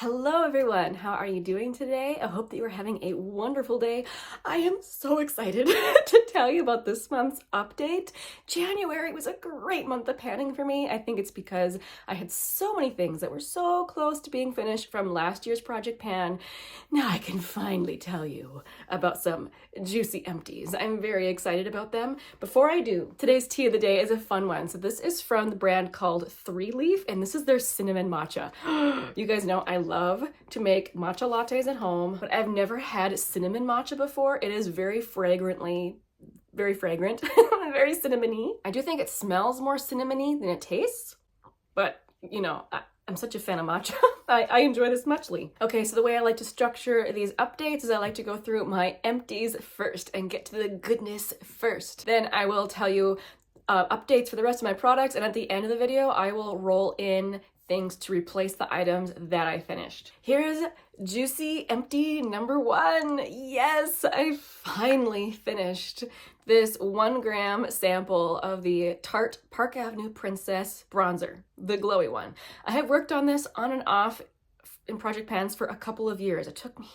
Hello everyone, how are you doing today? I hope that you are having a wonderful day. I am so excited to tell you about this month's update. January was a great month of panning for me. I think it's because I had so many things that were so close to being finished from last year's project pan. Now I can finally tell you about some juicy empties. I'm very excited about them. Before I do, today's tea of the day is a fun one. So this is from the brand called 3 Leaf, and this is their cinnamon matcha. You guys know I love to make matcha lattes at home, but I've never had cinnamon matcha before. It is very fragrant, very cinnamony. I do think it smells more cinnamony than it tastes, but you know, I'm such a fan of matcha. I enjoy this muchly. Okay, so the way I like to structure these updates is I like to go through my empties first and get to the goodness first. Then I will tell you updates for the rest of my products, and at the end of the video, I will roll in things to replace the items that I finished. Here's juicy empty number 1. Yes, I finally finished this 1 gram sample of the Tarte Park Avenue Princess bronzer, the glowy one. I have worked on this on and off in project pans for a couple of years. It took me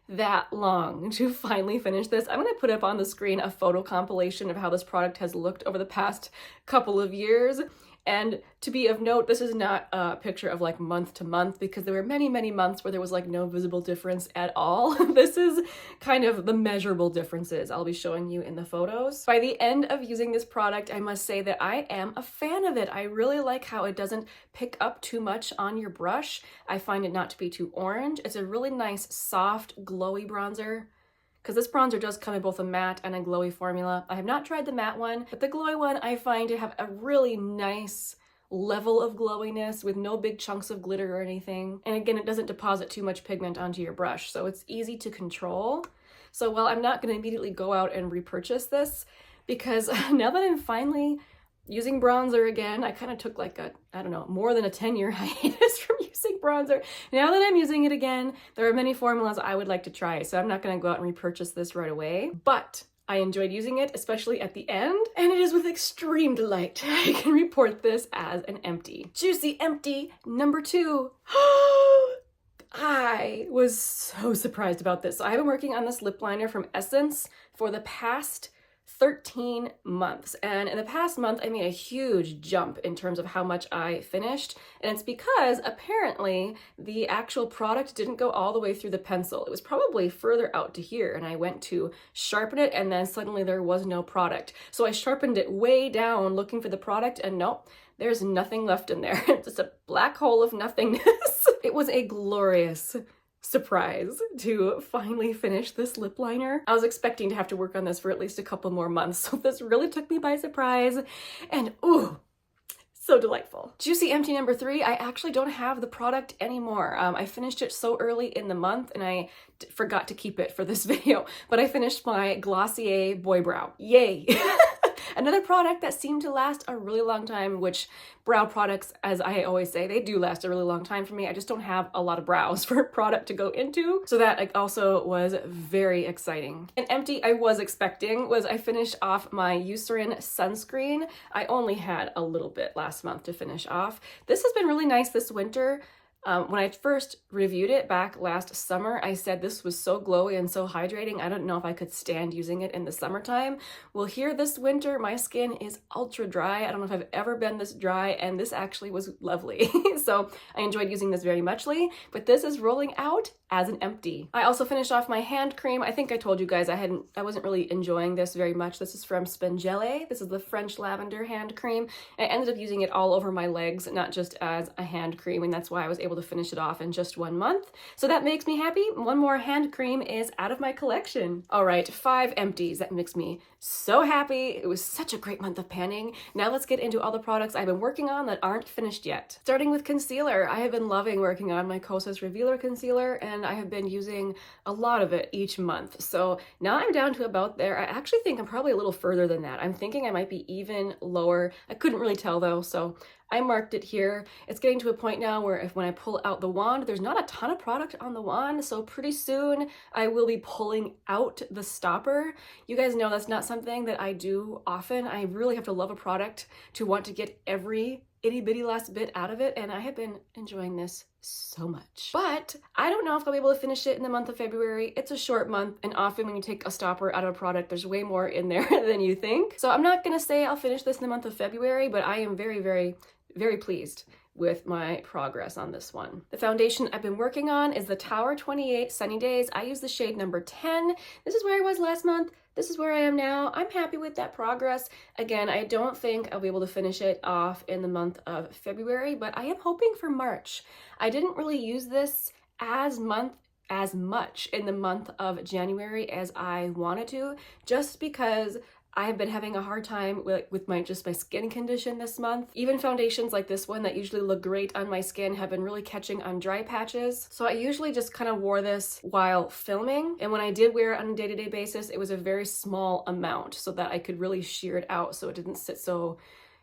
that long to finally finish this. I'm gonna put up on the screen a photo compilation of how this product has looked over the past couple of years. And to be of note, this is not a picture of like month to month, because there were many months where there was like no visible difference at all. This is kind of the measurable differences I'll be showing you in the photos. By the end of using this product, I must say that I am a fan of it. I really like how it doesn't pick up too much on your brush. I find it not to be too orange. It's a really nice, soft, glowy bronzer, because this bronzer does come in both a matte and a glowy formula. I have not tried the matte one, but the glowy one I find to have a really nice level of glowiness with no big chunks of glitter or anything. And again, it doesn't deposit too much pigment onto your brush, so it's easy to control. So while I'm not gonna immediately go out and repurchase this, because now that I'm finally using bronzer again, I kind of took like I don't know, more than a 10-year hiatus from using bronzer. Now that I'm using it again, there are many formulas I would like to try, so I'm not gonna go out and repurchase this right away, but I enjoyed using it, especially at the end, and it is with extreme delight I can report this as an empty. Juicy empty number 2. I was so surprised about this. So I've been working on this lip liner from Essence for the past 13 months, and in the past month I made a huge jump in terms of how much I finished, and it's because apparently the actual product didn't go all the way through the pencil. It was probably further out to here, and I went to sharpen it and then suddenly there was no product. So I sharpened it way down looking for the product, and nope, there's nothing left in there. It's just a black hole of nothingness. It was a glorious surprise to finally finish this lip liner. I was expecting to have to work on this for at least a couple more months, so this really took me by surprise, and ooh, so delightful. Juicy empty number 3, I actually don't have the product anymore. I finished it so early in the month and I forgot to keep it for this video, but I finished my Glossier Boy Brow. Yay! Another product that seemed to last a really long time, which brow products, as I always say, they do last a really long time for me. I just don't have a lot of brows for a product to go into. So that also was very exciting. An empty I was expecting was I finished off my Eucerin sunscreen. I only had a little bit last month to finish off. This has been really nice this winter. When I first reviewed it back last summer, I said this was so glowy and so hydrating. I don't know if I could stand using it in the summertime. Well, here this winter, my skin is ultra dry. I don't know if I've ever been this dry, and this actually was lovely. So I enjoyed using this very muchly, but this is rolling out as an empty. I also finished off my hand cream. I think I told you guys I wasn't really enjoying this very much. This is from Spengele. This is the French lavender hand cream. I ended up using it all over my legs, not just as a hand cream, and that's why I was able to finish it off in just 1 month. So that makes me happy. 1 more hand cream is out of my collection. All right, 5 empties. That makes me so happy. It was such a great month of panning. Now let's get into all the products I've been working on that aren't finished yet. Starting with concealer, I have been loving working on my Kosas Revealer concealer, and I have been using a lot of it each month. So now I'm down to about there. I actually think I'm probably a little further than that. I'm thinking I might be even lower. I couldn't really tell though, so I marked it here. It's getting to a point now where when I pull out the wand, there's not a ton of product on the wand, so pretty soon I will be pulling out the stopper. You guys know that's not something that I do often. I really have to love a product to want to get every itty bitty last bit out of it, and I have been enjoying this so much. But I don't know if I'll be able to finish it in the month of February. It's a short month, and often when you take a stopper out of a product, there's way more in there than you think. So I'm not gonna say I'll finish this in the month of February, but I am very, very, very pleased with my progress on this one. The foundation I've been working on is the Tower 28 Sunny Days. I use the shade number 10. This is where I was last month. This is where I am now. I'm happy with that progress. Again, I don't think I'll be able to finish it off in the month of February, but I am hoping for March. I didn't really use this as much in the month of January as I wanted to, just because I have been having a hard time with my skin condition this month. Even foundations like this one that usually look great on my skin have been really catching on dry patches. So I usually just kind of wore this while filming. And when I did wear it on a day-to-day basis, it was a very small amount so that I could really shear it out so it didn't sit so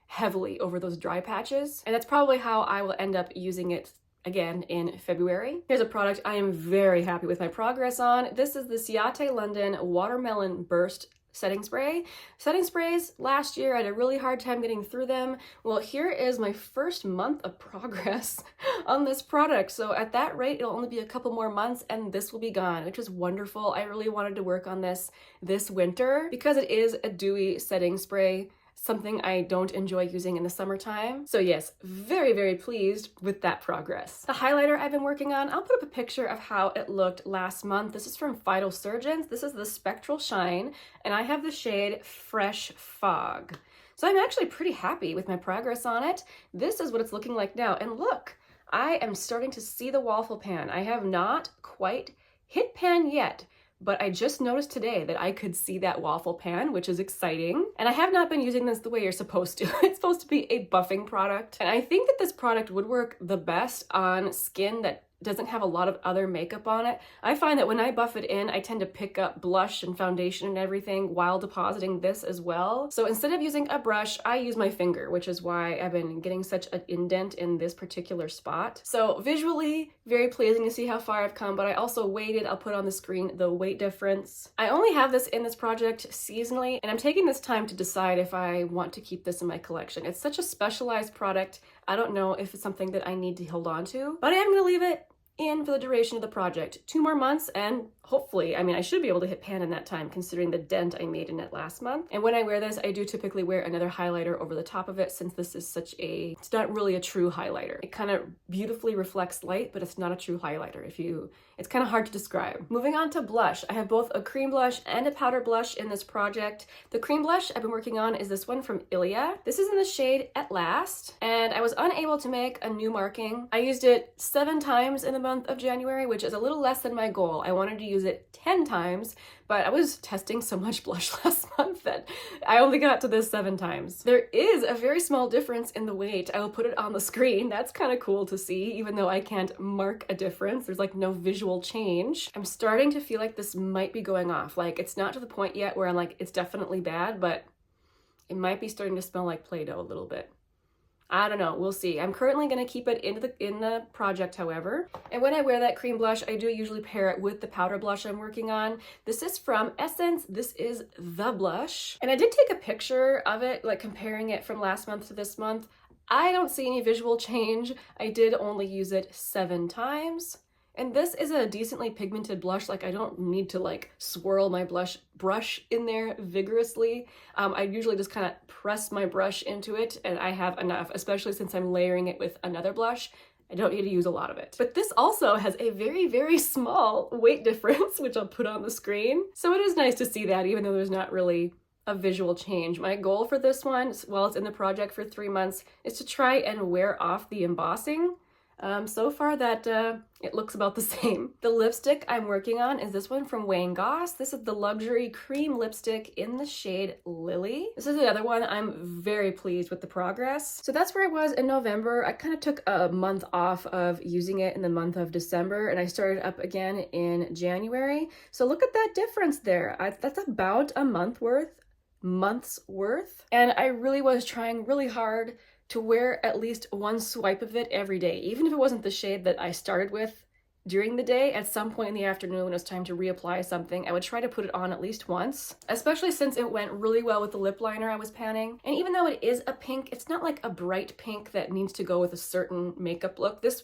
heavily over those dry patches. And that's probably how I will end up using it again in February. Here's a product I am very happy with my progress on. This is the Ciate London Watermelon Burst setting spray. Setting sprays last year, I had a really hard time getting through them. Well, here is my first month of progress on this product. So at that rate, it'll only be a couple more months and this will be gone, which is wonderful. I really wanted to work on this winter because it is a dewy setting spray, something I don't enjoy using in the summertime. So yes, very, very pleased with that progress. The highlighter I've been working on, I'll put up a picture of how it looked last month. This is from Phytosurgeons. This is the Spectral Shine, and I have the shade Fresh Fog. So I'm actually pretty happy with my progress on it. This is what it's looking like now. And look, I am starting to see the waffle pan. I have not quite hit pan yet, but I just noticed today that I could see that waffle pan, which is exciting. And I have not been using this the way you're supposed to. It's supposed to be a buffing product. And I think that this product would work the best on skin that doesn't have a lot of other makeup on it. I find that when I buff it in, I tend to pick up blush and foundation and everything while depositing this as well. So instead of using a brush, I use my finger, which is why I've been getting such an indent in this particular spot. So visually, very pleasing to see how far I've come, but I also weighted, I'll put on the screen the weight difference. I only have this in this project seasonally, and I'm taking this time to decide if I want to keep this in my collection. It's such a specialized product. I don't know if it's something that I need to hold on to, but I am gonna leave it in for the duration of the project. 2 more months and hopefully, I mean, I should be able to hit pan in that time considering the dent I made in it last month. And when I wear this, I do typically wear another highlighter over the top of it since this is it's not really a true highlighter. It kind of beautifully reflects light, but it's not a true highlighter. It's kind of hard to describe. Moving on to blush. I have both a cream blush and a powder blush in this project. The cream blush I've been working on is this one from Ilia. This is in the shade At Last, and I was unable to make a new marking. I used it 7 times in the month of January, which is a little less than my goal. I wanted to use it 10 times, but I was testing so much blush last month that I only got to this 7 times. There is a very small difference in the weight. I will put it on the screen. That's kind of cool to see, even though I can't mark a difference. There's like no visual change. I'm starting to feel like this might be going off. Like it's not to the point yet where I'm like, it's definitely bad, but it might be starting to smell like Play-Doh a little bit. I don't know, we'll see. I'm currently gonna keep it in the project, however. And when I wear that cream blush, I do usually pair it with the powder blush I'm working on. This is from Essence. This is the blush. And I did take a picture of it, like comparing it from last month to this month. I don't see any visual change. I did only use it 7 times. And this is a decently pigmented blush. Like I don't need to like swirl my brush in there vigorously. I usually just kind of press my brush into it and I have enough, especially since I'm layering it with another blush. I don't need to use a lot of it. But this also has a very, very small weight difference, which I'll put on the screen. So it is nice to see that even though there's not really a visual change. My goal for this one, while it's in the project for 3 months, is to try and wear off the embossing. So far that it looks about the same. The lipstick I'm working on is this one from Wayne Goss. This is the Luxury Cream Lipstick in the shade Lily. This is another one I'm very pleased with the progress. So that's where I was in November. I kind of took a month off of using it in the month of December and I started up again in January. So look at that difference there. That's about a month's worth. And I really was trying really hard to wear at least 1 swipe of it every day. Even if it wasn't the shade that I started with during the day, at some point in the afternoon when it was time to reapply something, I would try to put it on at least once, especially since it went really well with the lip liner I was panning. And even though it is a pink, it's not like a bright pink that needs to go with a certain makeup look. This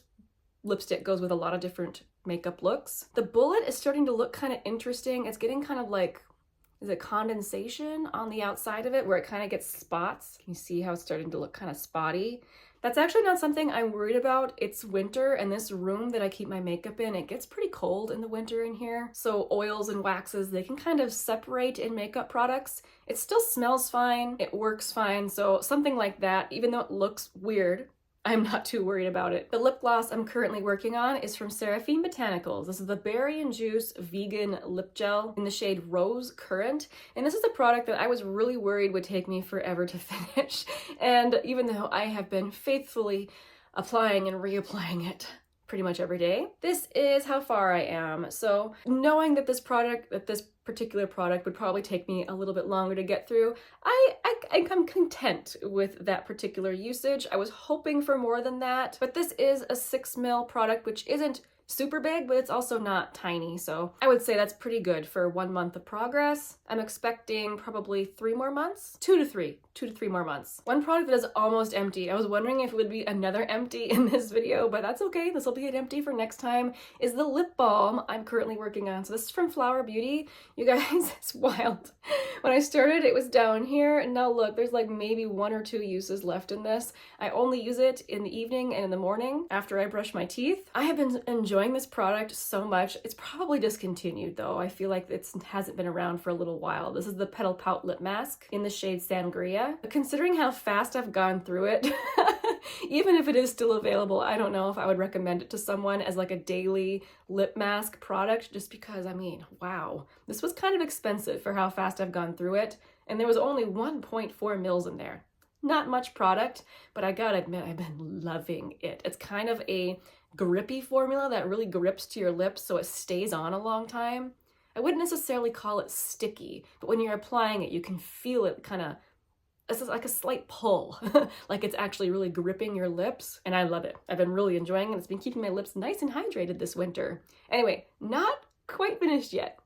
lipstick goes with a lot of different makeup looks. The bullet is starting to look kind of interesting. It's getting kind of like, is it condensation on the outside of it where it kind of gets spots? Can you see how it's starting to look kind of spotty? That's actually not something I'm worried about. It's winter, and this room that I keep my makeup in, it gets pretty cold in the winter in here. So oils and waxes, they can kind of separate in makeup products. It still smells fine, it works fine. So something like that, even though it looks weird, I'm not too worried about it. The lip gloss I'm currently working on is from Seraphine Botanicals. This is the Berry and Juice Vegan Lip Gel in the shade Rose Currant. And this is a product that I was really worried would take me forever to finish. And even though I have been faithfully applying and reapplying it pretty much every day, this is how far I am. So knowing that this particular product would probably take me a little bit longer to get through, I'm content with that particular usage. I was hoping for more than that, but this is a 6 ml product, which isn't super big, but it's also not tiny. So I would say that's pretty good for 1 month of progress. I'm expecting probably 3 more months, 2 to 3 more months. One product that is almost empty, I was wondering if it would be another empty in this video, but that's okay. This will be an empty for next time, is the lip balm I'm currently working on. So this is from Flower Beauty. You guys, it's wild. When I started, it was down here, and now look, there's like maybe 1 or 2 uses left in this. I only use it in the evening and in the morning after I brush my teeth. I have been enjoying this product so much. It's probably discontinued though. I feel like it hasn't been around for a little while. This is the Petal Pout Lip Mask in the shade Sangria. But considering how fast I've gone through it, even if it is still available, I don't know if I would recommend it to someone as like a daily lip mask product, just because, I mean, wow. This was kind of expensive for how fast I've gone through it, and there was only 1.4 mils in there. Not much product, but I gotta admit, I've been loving it. It's kind of a grippy formula that really grips to your lips so it stays on a long time. I wouldn't necessarily call it sticky, but when you're applying it, you can feel it kind of, it's like a slight pull, like it's actually really gripping your lips, and I love it. I've been really enjoying it. It's been keeping my lips nice and hydrated this winter. Anyway, not quite finished yet.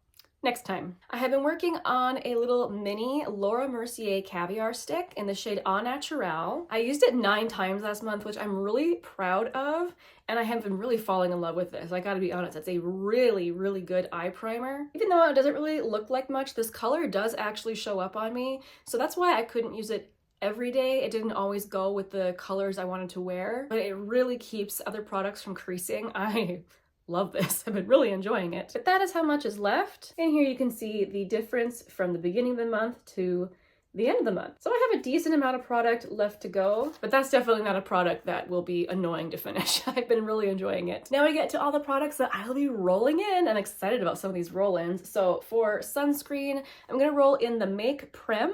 Next time. I have been working on a little mini Laura Mercier caviar stick in the shade Au Naturel. I used it 9 times last month, which I'm really proud of, and I have been really falling in love with this. I gotta be honest, it's a really, really good eye primer. Even though it doesn't really look like much, this color does actually show up on me, so that's why I couldn't use it every day. It didn't always go with the colors I wanted to wear, but it really keeps other products from creasing. I love this. I've been really enjoying it. But that is how much is left. And here you can see the difference from the beginning of the month to the end of the month. So I have a decent amount of product left to go, but that's definitely not a product that will be annoying to finish. I've been really enjoying it. Now we get to all the products that I'll be rolling in. I'm excited about some of these roll-ins. So for sunscreen, I'm gonna roll in the Make Prem.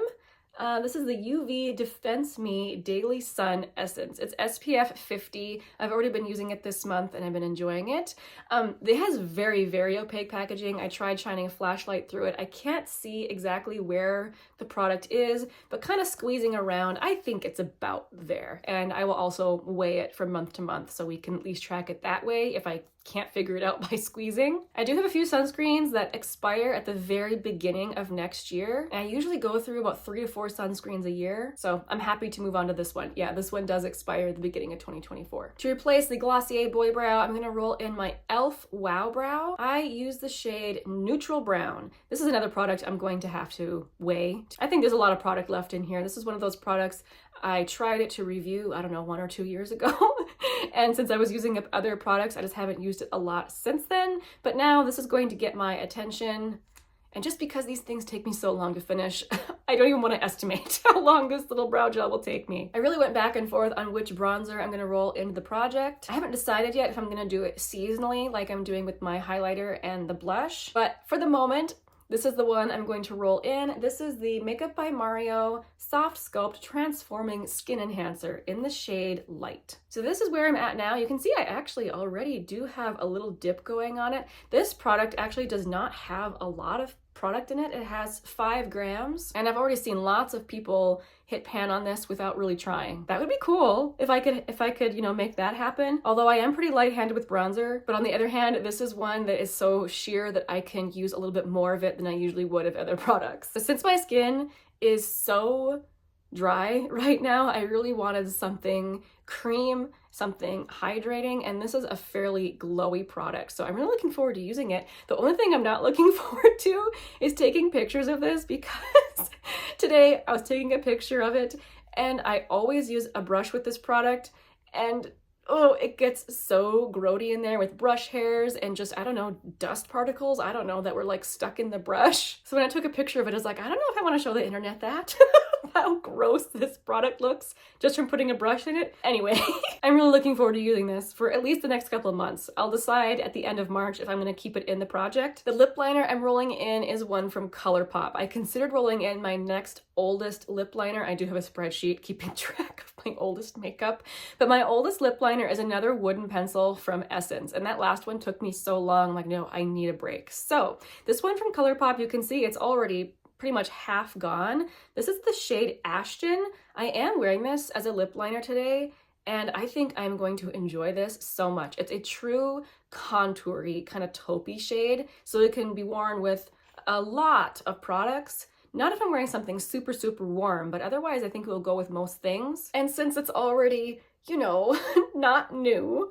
This is the UV Defense Me Daily Sun Essence. It's SPF 50. I've already been using it this month and I've been enjoying it. It has very, very opaque packaging. I tried shining a flashlight through it. I can't see exactly where the product is, but kind of squeezing around, I think it's about there. And I will also weigh it from month to month so we can at least track it that way if I can't figure it out by squeezing. I do have a few sunscreens that expire at the very beginning of next year, and I usually go through about 3 to 4 sunscreens a year, so I'm happy to move on to this one. Yeah, this one does expire at the beginning of 2024. To replace the Glossier Boy Brow, I'm gonna roll in my e.l.f. Wow Brow. I use the shade Neutral Brown. This is another product I'm going to have to weigh. I think there's a lot of product left in here. This is one of those products I tried it to review, I don't know, 1 or 2 years ago. And since I was using up other products, I just haven't used it a lot since then. But now this is going to get my attention. And just because these things take me so long to finish, I don't even want to estimate how long this little brow gel will take me. I really went back and forth on which bronzer I'm going to roll into the project. I haven't decided yet if I'm going to do it seasonally like I'm doing with my highlighter and the blush. But for the moment, this is the one I'm going to roll in. This is the Makeup by Mario Soft Sculpt Transforming Skin Enhancer in the shade Light. So this is where I'm at now. You can see I actually already do have a little dip going on it. This product actually does not have a lot of product in it. It has 5 grams, and I've already seen lots of people hit pan on this without really trying. That would be cool if I could, you know, make that happen. Although I am pretty light-handed with bronzer, but on the other hand, this is one that is so sheer that I can use a little bit more of it than I usually would of other products. But since my skin is so dry right now, I really wanted something cream, something hydrating, and this is a fairly glowy product. So I'm really looking forward to using it. The only thing I'm not looking forward to is taking pictures of this, because today I was taking a picture of it, and I always use a brush with this product, and oh, it gets so grody in there with brush hairs and just, I don't know, dust particles, I don't know, that were like stuck in the brush. So when I took a picture of it, I was like, I don't know if I want to show the internet that. How gross this product looks just from putting a brush in it. Anyway, I'm really looking forward to using this for at least the next couple of months. I'll decide at the end of March if I'm going to keep it in the project. The lip liner I'm rolling in is one from ColourPop. I considered rolling in my next oldest lip liner. I do have a spreadsheet keeping track of my oldest makeup, but my oldest lip liner is another wooden pencil from Essence, and that last one took me so long. I'm like, no, I need a break. So this one from ColourPop, you can see it's already pretty much half gone. This is the shade Ashton. I am wearing this as a lip liner today, and I think I'm going to enjoy this so much. It's a true contoury kind of taupey shade, so it can be worn with a lot of products. Not if I'm wearing something super, super warm, but otherwise I think it will go with most things. And since it's already, you know, not new,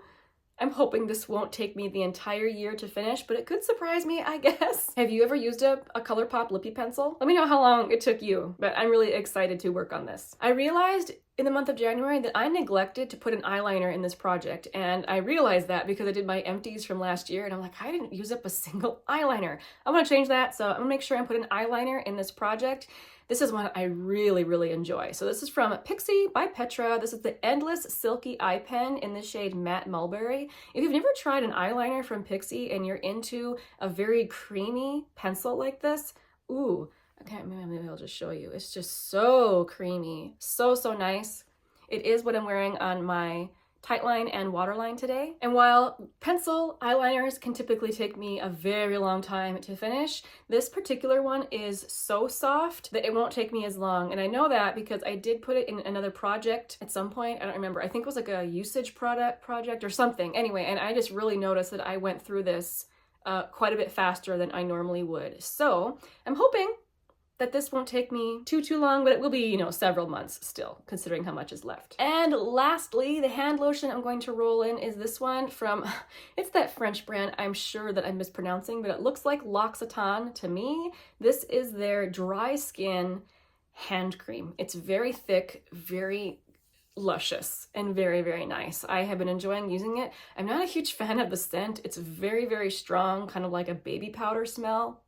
I'm hoping this won't take me the entire year to finish, but it could surprise me, I guess. Have you ever used a ColourPop lippy pencil? Let me know how long it took you, but I'm really excited to work on this. I realized in the month of January that I neglected to put an eyeliner in this project, and I realized that because I did my empties from last year, and I'm like, I didn't use up a single eyeliner. I want to change that, so I'm gonna make sure I put an eyeliner in this project. This is one I really, really enjoy. So this is from Pixi by Petra. This is the Endless Silky Eye Pen in the shade Matte Mulberry. If you've never tried an eyeliner from Pixi and you're into a very creamy pencil like this, ooh, okay, maybe I'll just show you. It's just so creamy, so, so nice. It is what I'm wearing on my Tightline and Waterline today. And while pencil eyeliners can typically take me a very long time to finish, this particular one is so soft that it won't take me as long. And I know that because I did put it in another project at some point. I don't remember. I think it was like a usage project or something. Anyway, and I just really noticed that I went through this quite a bit faster than I normally would. So I'm hoping that this won't take me too long, but it will be, you know, several months still, considering how much is left. And lastly, the hand lotion I'm going to roll in is this one from, it's that French brand I'm sure that I'm mispronouncing, but it looks like L'Occitane to me. This is their dry skin hand cream. It's very thick, very luscious, and very, very nice. I have been enjoying using it. I'm not a huge fan of the scent. It's very, very strong, kind of like a baby powder smell.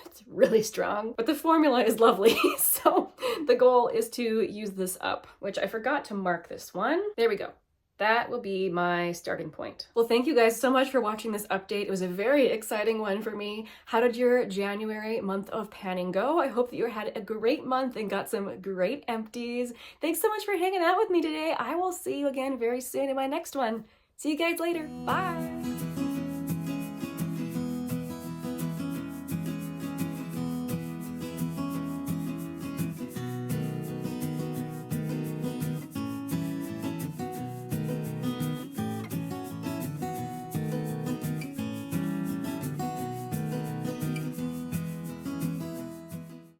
It's really strong, but the formula is lovely. So the goal is to use this up, which I forgot to mark this one. There we go. That will be my starting point. Well, thank you guys so much for watching this update. It was a very exciting one for me. How did your January month of panning go? I hope that you had a great month and got some great empties. Thanks so much for hanging out with me today. I will see you again very soon in my next one. See you guys later. Bye.